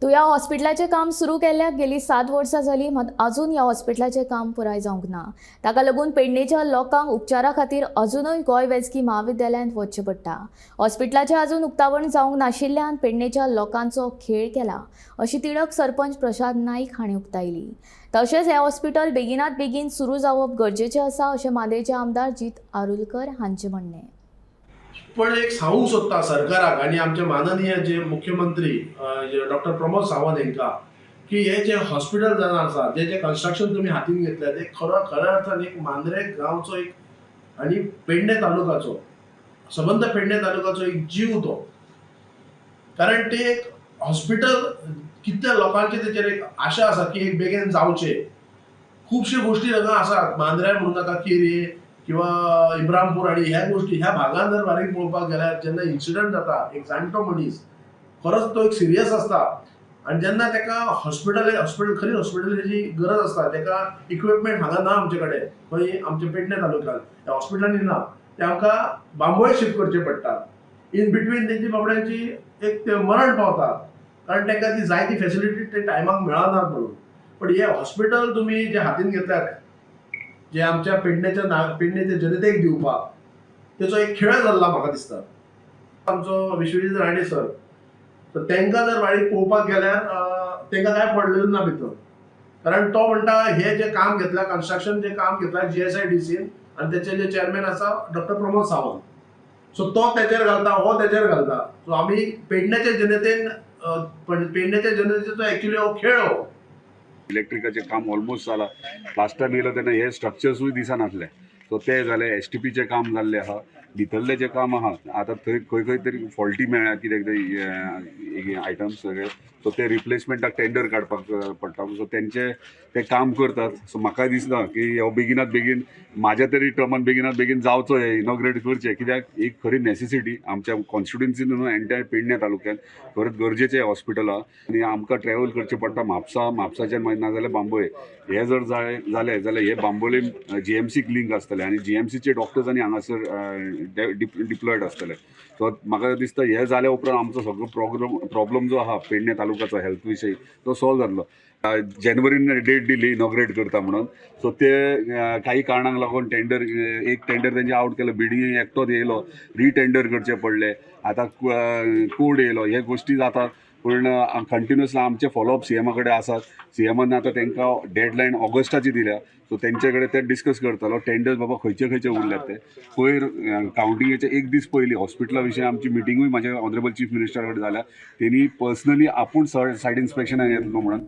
तू या हॉस्पिटलाचें काम सुरू केल्ल्याक गेली 7 वर्सां जालीं, मात अजून ह्या हॉस्पिटलाचें काम पुराय जावंक ना। ताका लागून पेडणेच्या लोकांक उपचारा खातीर अजूनय गोंय वैजकी महाविद्यालयांत वचचें पडटा। हॉस्पिटलाचें अजून उक्तावण जावंक नाशिल्ल्यान पेडणेच्या लोकांचो खेळ केला, अशी तिडक सरपंच प्रसाद नाईक हांणी उक्तायली। तशेंच हें हॉस्पिटल बेगिनात बेगीन सुरू जावप गरजेचें आसा, अशें मांद्रेचे आमदार जीत आरुलकर हांचें म्हणणें। पण एक सांगूंक सोदता सरकाराक आनी आमचे माननीय जे मुख्यमंत्री डॉक्टर प्रमोद सावंत हांकां की हे जे हॉस्पिटल जावन आसा जे कन्स्ट्रक्शन तुमी हातीन घेतल्या ते खऱ्या अर्थान एक मांद्रे गांवचो एक आनी पेडणे तालुकाचो सबंद पेडणे तालुकाचो एक जीव तो, कारण ते एक हॉस्पिटल कितल्या लोकांची तेचेर एक आशा आसा की एक बेगीन जावचें। खुबश्यो गोष्टी हांगा आसात, मांद्रे म्हणूं नाका केरी किंवा इब्रामपूर आणि ह्या गोष्टी ह्या भागात जर बारीक पळोवपाक गेल्यार जेन्ना इन्सिडंट जाता एक जाणटो मनीस खरोच तो एक सिरियस आसता आणि जेन्ना ताका हॉस्पिटल खरी हॉस्पिटलाची गरज आसता, ताका इक्विपमेंट हांगा ना आमचे कडेन, खंय आमच्या पेडणे तालुक्यांत ह्या हॉस्पिटलांनी ना, ते आमकां बांबोळे शिफ्ट करचे पडटा। इन बिटवीन तेंची बाबड्यांची एक ते मरण पावतात, कारण तांकां ती जाय ती फॅसिलिटी ते टायमाक मेळनात म्हणून। पण हे हॉस्पिटल तुम्ही जे हातीन घेतल्यात जे आमच्या पेडणेच्या जनतेक दिवपाक, त्याचो एक खेळ जाल्ला म्हाका दिसता। आमचो विश्वजीत राणे सर, तर तांकां जर वाडीक पळोवपाक गेल्यार तांकां काय पडलेलें ना भितर, कारण तो म्हणटा हे जे काम घेतला कन्स्ट्रक्शन जे काम घेतला GSIDCन आणि त्याचे जे चेअरमॅन आसा डॉक्टर प्रमोद सावंत, सो तो तेचेर घालता हो तेचेर घालता। सो आमी पेडणेच्या जनतेन पेडणेच्या जनतेचो एक्चुअली हो खेळ हो। इलेक्ट्रिकाचें काम ऑलमोस्ट जालां, लास्ट टायम येयलो तेन्ना हे स्ट्रक्चर्सूय दिसनासले, सो ते जाले। STPचें काम जाल्लें आहा, भितरलें जें काम आहा आतां थंय खंय तरी फॉल्टी मेळ्ळ्या कित्याक ते आयटम्स सगळे, सो ते रिप्लेसमेंटाक टेंडर काडपाक पडटा, सो तेंचे ते काम करतात। सो म्हाका दिसता की हो बेगिनात बेगीन म्हाज्या तरी टर्मान बेगिनात बेगीन जावचो, हे इनॉग्रेट करचें, कित्याक एक खरी नेसेसिटी आमच्या कॉन्स्टिट्युएन्सीन न्हू एंटायर पेडणे तालुक्यात खरेंच गरजेचें हॉस्पिटल आहा। आनी आमकां ट्रॅव्हल करचें पडटा म्हापसाच्यान नाजाल्यार बांबोळे। हे जर जालें जाल्यार हे बांबोळेन GMCक लिंक आसतलें आनी GMCचे डॉक्टर्स आनी हांगासर डिप्लॉयड आसतले। सो म्हाका दिसता हे जाल्या उपरांत आमचो सगळो प्रॉब्लम जो आहा पेडणे तालुकाचो हेल्थ विशयी तो सॉल्व जातलो। जानेवारीन डेट दिली इनॉग्रेट करता म्हणून, सो ते काही कारणांक लागून एक टेंडर तेंचे आउट केलो, बिडिंग एकटोच येयलो, रिटेंडर करचे पडले, आतां कोड येयलो, हे गोष्टी जातात। पूण कंटिन्युअसली आमचे फॉलोअप CM कडेन आसात। CMन आतां तांकां डेडलायन ऑगस्टाची दिल्या, सो तेंचे कडेन ते डिस्कस करतलो टेंडर्स बाबा खंयचे उरल्यात ते। पयर कावंटिंगेचे एक दीस पयलीं हॉस्पिटला विशीं आमची मिटिंगूय म्हाज्या ऑनरेबल चीफ मिनिस्टरा कडेन जाल्या, तेणी पर्सनली आपूण सायट इन्स्पेक्शनाक येतलो म्हणून